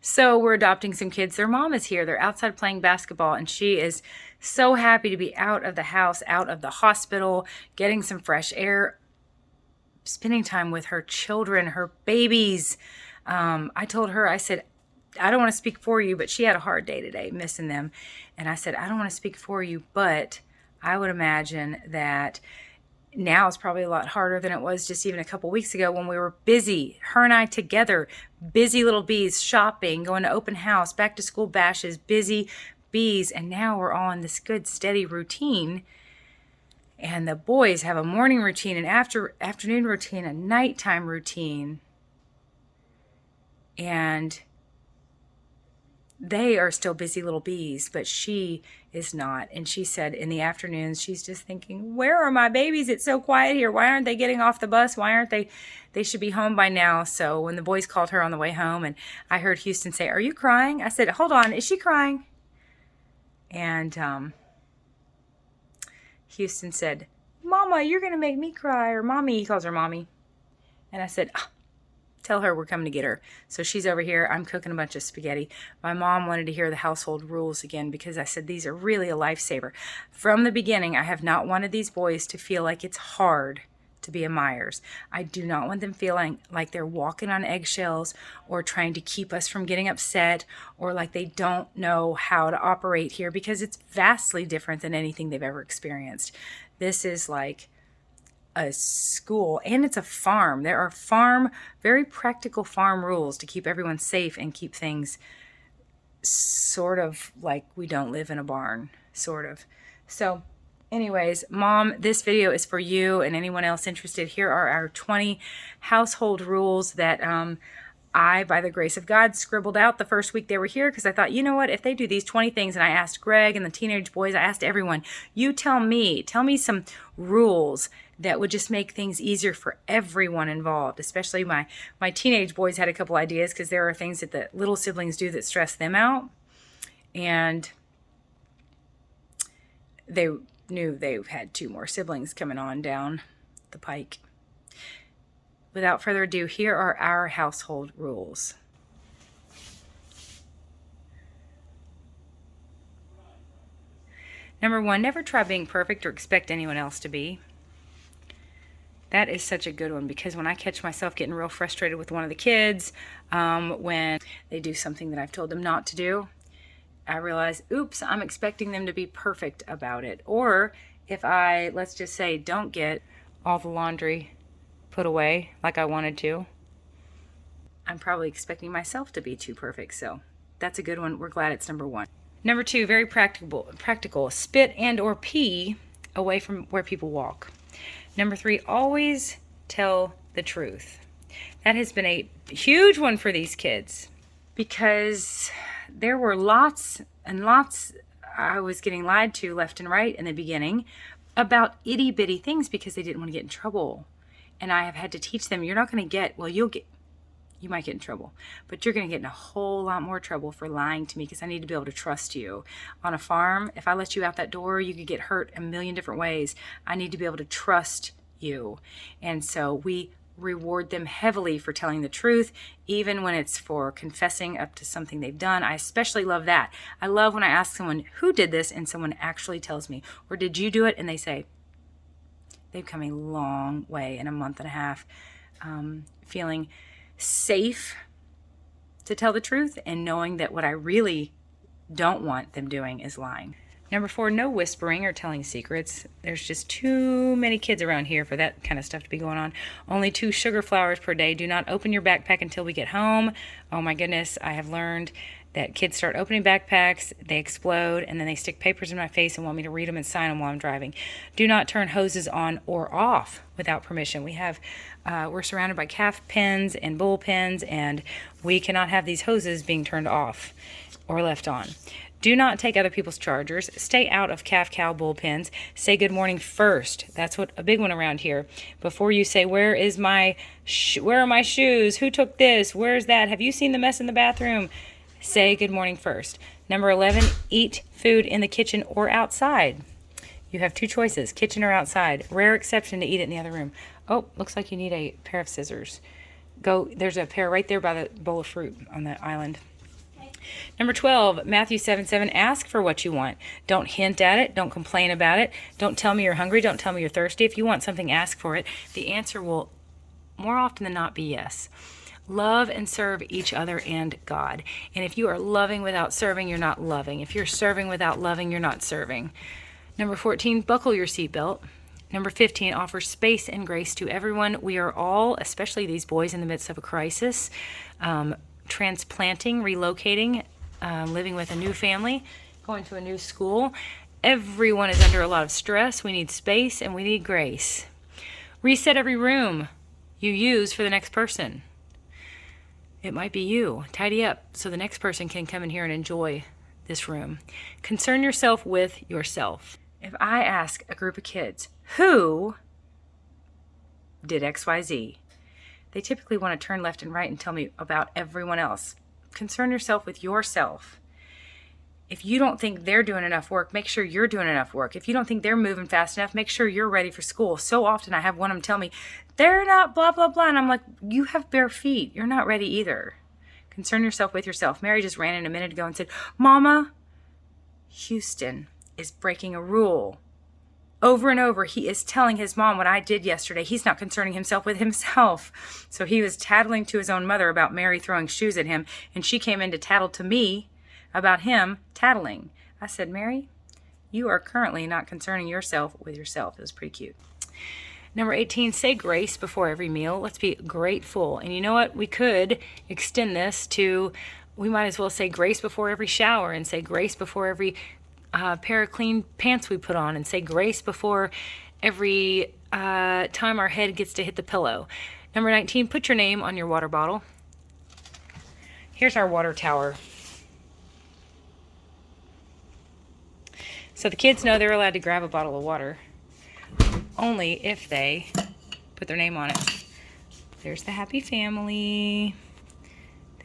So we're adopting some kids. Their mom is here. They're outside playing basketball, and she is so happy to be out of the house, out of the hospital, getting some fresh air, spending time with her children, her babies. I told her, I said, I don't want to speak for you, but she had a hard day today, missing them. And I said, I don't want to speak for you, but I would imagine that now it's probably a lot harder than it was just even a couple weeks ago when we were busy, her and I together, busy little bees, shopping, going to open house, back to school bashes, busy bees. And now we're all in this good, steady routine. And the boys have a morning routine, an afternoon routine, a nighttime routine. And they are still busy little bees, but she is not. And she said in the afternoons, she's just thinking, where are my babies? It's so quiet here. Why aren't they getting off the bus? Why aren't they? They should be home by now. So when the boys called her on the way home, and I heard Houston say, are you crying? I said, hold on, is she crying? And Houston said, Mama, you're going to make me cry. Or Mommy, he calls her Mommy. And I said, tell her we're coming to get her. So she's over here. I'm cooking a bunch of spaghetti. My mom wanted to hear the household rules again because I said these are really a lifesaver. From the beginning, I have not wanted these boys to feel like it's hard to be a Myers. I do not want them feeling like they're walking on eggshells or trying to keep us from getting upset or like they don't know how to operate here, because it's vastly different than anything they've ever experienced. This is like a school, and it's a farm. There are very practical farm rules to keep everyone safe and keep things sort of like we don't live in a barn, sort of. So anyways, Mom, this video is for you and anyone else interested. Here are our 20 household rules that I, by the grace of God, scribbled out the first week they were here, because I thought, you know what, if they do these 20 things, and I asked Greg and the teenage boys, I asked everyone, you tell me some rules that would just make things easier for everyone involved. Especially my teenage boys had a couple ideas, because there are things that the little siblings do that stress them out. And they knew they had 2 more siblings coming on down the pike. Without further ado, here are our household rules. Number 1, never try being perfect or expect anyone else to be. That is such a good one, because when I catch myself getting real frustrated with one of the kids, when they do something that I've told them not to do, I realize, oops, I'm expecting them to be perfect about it. Or if I, let's just say, don't get all the laundry put away like I wanted to, I'm probably expecting myself to be too perfect. So that's a good one. We're glad it's number 1. Number 2, very practical. Spit and or pee away from where people walk. Number 3, always tell the truth. That has been a huge one for these kids, because there were lots and lots I was getting lied to left and right in the beginning about itty bitty things because they didn't want to get in trouble. And I have had to teach them, you're not going to get, well, you might get in trouble, but you're going to get in a whole lot more trouble for lying to me, because I need to be able to trust you. On a farm, if I let you out that door, you could get hurt a million different ways. I need to be able to trust you. And so we reward them heavily for telling the truth, even when it's for confessing up to something they've done. I especially love that. I love when I ask someone who did this and someone actually tells me, or did you do it? And they say, they've come a long way in a month and a half, feeling safe to tell the truth and knowing that what I really don't want them doing is lying. Number 4, no whispering or telling secrets. There's just too many kids around here for that kind of stuff to be going on. Only 2 sugar flowers per day. Do not open your backpack until we get home. Oh my goodness, I have learned that kids start opening backpacks, they explode, and then they stick papers in my face and want me to read them and sign them while I'm driving. Do not turn hoses on or off without permission. We're surrounded by calf pens and bull pens, and we cannot have these hoses being turned off or left on. Do not take other people's chargers. Stay out of calf, cow, bull pens. Say good morning first. That's a big one around here. Before you say, where are my shoes? Who took this? Where's that? Have you seen the mess in the bathroom? Say good morning first. Number 11, eat food in the kitchen or outside. You have 2 choices, kitchen or outside. Rare exception to eat it in the other room. Oh, looks like you need a pair of scissors. There's a pair right there by the bowl of fruit on the island. Number 12, Matthew 7:7, ask for what you want. Don't hint at it. Don't complain about it. Don't tell me you're hungry. Don't tell me you're thirsty. If you want something, ask for it. The answer will more often than not be yes. Love and serve each other and God. And if you are loving without serving, you're not loving. If you're serving without loving, you're not serving. Number 14, buckle your seatbelt. Number 15, offer space and grace to everyone. We are all, especially these boys, in the midst of a crisis. Transplanting, relocating, living with a new family, going to a new school. Everyone is under a lot of stress. We need space and we need grace. Reset every room you use for the next person. It might be you. Tidy up so the next person can come in here and enjoy this room. Concern yourself with yourself. If I ask a group of kids, who did XYZ? They typically want to turn left and right and tell me about everyone else. Concern yourself with yourself. If you don't think they're doing enough work, make sure you're doing enough work. If you don't think they're moving fast enough, make sure you're ready for school. So often I have one of them tell me, they're not blah, blah, blah. And I'm like, you have bare feet. You're not ready either. Concern yourself with yourself. Mary just ran in a minute ago and said, Mama, Houston is breaking a rule. Over and over, he is telling his mom what I did yesterday. He's not concerning himself with himself. So he was tattling to his own mother about Mary throwing shoes at him, and she came in to tattle to me about him tattling. I said, Mary, you are currently not concerning yourself with yourself. It was pretty cute. Number 18, say grace before every meal. Let's be grateful. And you know what? We could extend this to, we might as well say grace before every shower and say grace before every pair of clean pants we put on and say grace before every time our head gets to hit the pillow. Number 19, put your name on your water bottle. Here's our water tower. So the kids know they're allowed to grab a bottle of water only if they put their name on it. There's the happy family.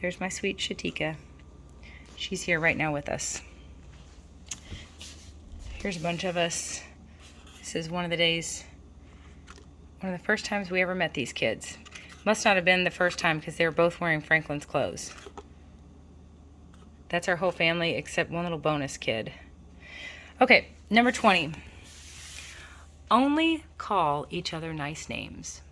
There's my sweet Shatika. She's here right now with us. Here's a bunch of us. This is one of the days, one of the first times we ever met these kids. Must not have been the first time because they were both wearing Franklin's clothes. That's our whole family except one little bonus kid. Okay, number 20. Only call each other nice names.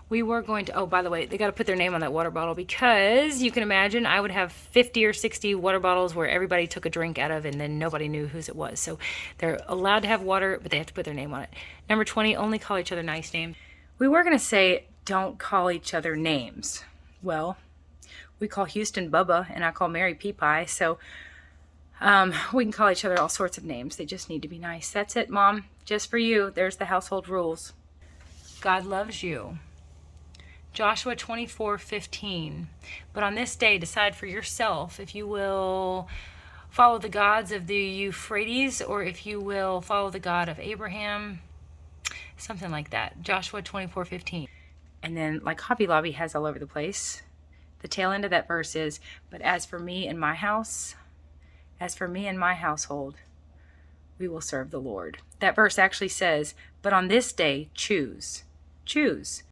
We were going to, oh, by the way, they got to put their name on that water bottle because you can imagine I would have 50 or 60 water bottles where everybody took a drink out of and then nobody knew whose it was. So they're allowed to have water, but they have to put their name on it. Number 20, only call each other nice names. We were going to say don't call each other names. Well, we call Houston Bubba and I call Mary Pea Pie. So we can call each other all sorts of names. They just need to be nice. That's it, Mom. Just for you. There's the household rules. God loves you. Joshua 24:15. But on this day, decide for yourself if you will follow the gods of the Euphrates or if you will follow the God of Abraham. Something like that. Joshua 24:15. And then, like Hobby Lobby has all over the place, the tail end of that verse is, but as for me and my house, as for me and my household, we will serve the Lord. That verse actually says, but on this day, choose. Choose.